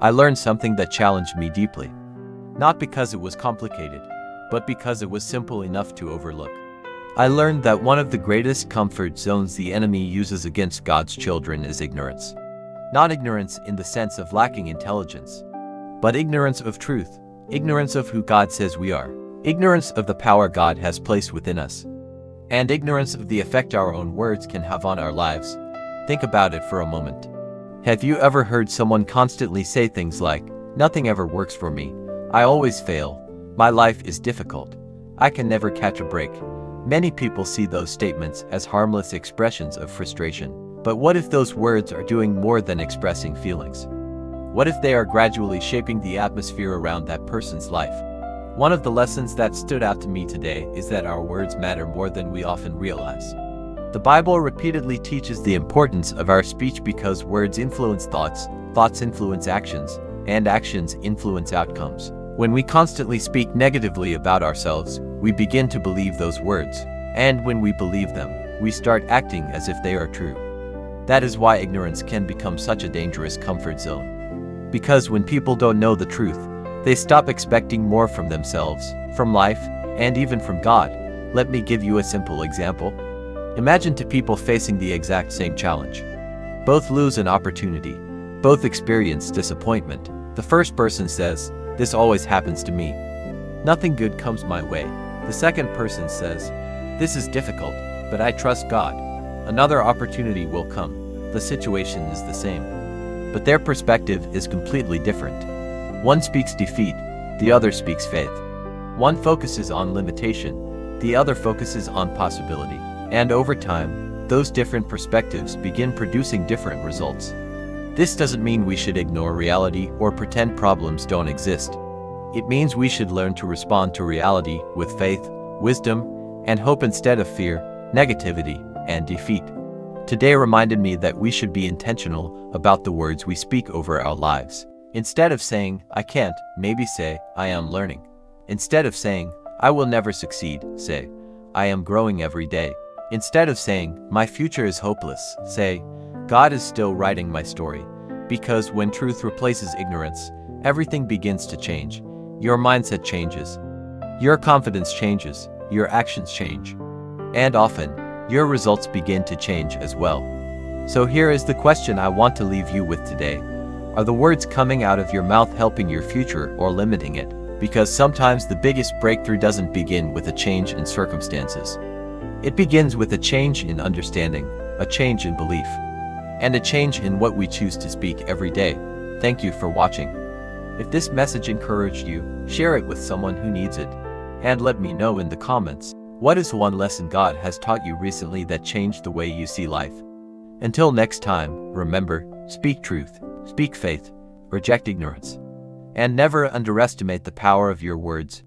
I learned something that challenged me deeply. Not because it was complicated, but because it was simple enough to overlook. I learned that one of the greatest comfort zones the enemy uses against God's children is ignorance. Not ignorance in the sense of lacking intelligence, but ignorance of truth, ignorance of who God says we are, ignorance of the power God has placed within us, and ignorance of the effect our own words can have on our lives. Think about it for a moment. Have you ever heard someone constantly say things like, "Nothing ever works for me. I always fail. My life is difficult. I can never catch a break." Many people see those statements as harmless expressions of frustration. But what if those words are doing more than expressing feelings? What if they are gradually shaping the atmosphere around that person's life? One of the lessons that stood out to me today is that our words matter more than we often realize. The Bible repeatedly teaches the importance of our speech because words influence thoughts, thoughts influence actions, and actions influence outcomes. When we constantly speak negatively about ourselves, we begin to believe those words, and when we believe them, we start acting as if they are true. That is why ignorance can become such a dangerous comfort zone. Because when people don't know the truth, they stop expecting more from themselves, from life, and even from God. Let me give you a simple example. Imagine two people facing the exact same challenge. Both lose an opportunity. Both experience disappointment. The first person says, "This always happens to me. Nothing good comes my way." The second person says, "This is difficult, but I trust God. Another opportunity will come." The situation is the same, but their perspective is completely different. One speaks defeat, the other speaks faith. One focuses on limitation, the other focuses on possibility. And over time, those different perspectives begin producing different results. This doesn't mean we should ignore reality or pretend problems don't exist. It means we should learn to respond to reality with faith, wisdom, and hope instead of fear, negativity, and defeat. Today reminded me that we should be intentional about the words we speak over our lives. Instead of saying, "I can't," maybe say, "I am learning." Instead of saying, "I will never succeed," say, "I am growing every day." Instead of saying, "My future is hopeless," say, "God is still writing my story." Because when truth replaces ignorance, everything begins to change. Your mindset changes. Your confidence changes. Your actions change. And often, your results begin to change as well. So here is the question I want to leave you with today. Are the words coming out of your mouth helping your future or limiting it? Because sometimes the biggest breakthrough doesn't begin with a change in circumstances. It begins with a change in understanding, a change in belief, and a change in what we choose to speak every day. Thank you for watching. If this message encouraged you, share it with someone who needs it. And let me know in the comments, what is one lesson God has taught you recently that changed the way you see life? Until next time, remember, speak truth, speak faith, reject ignorance, and never underestimate the power of your words.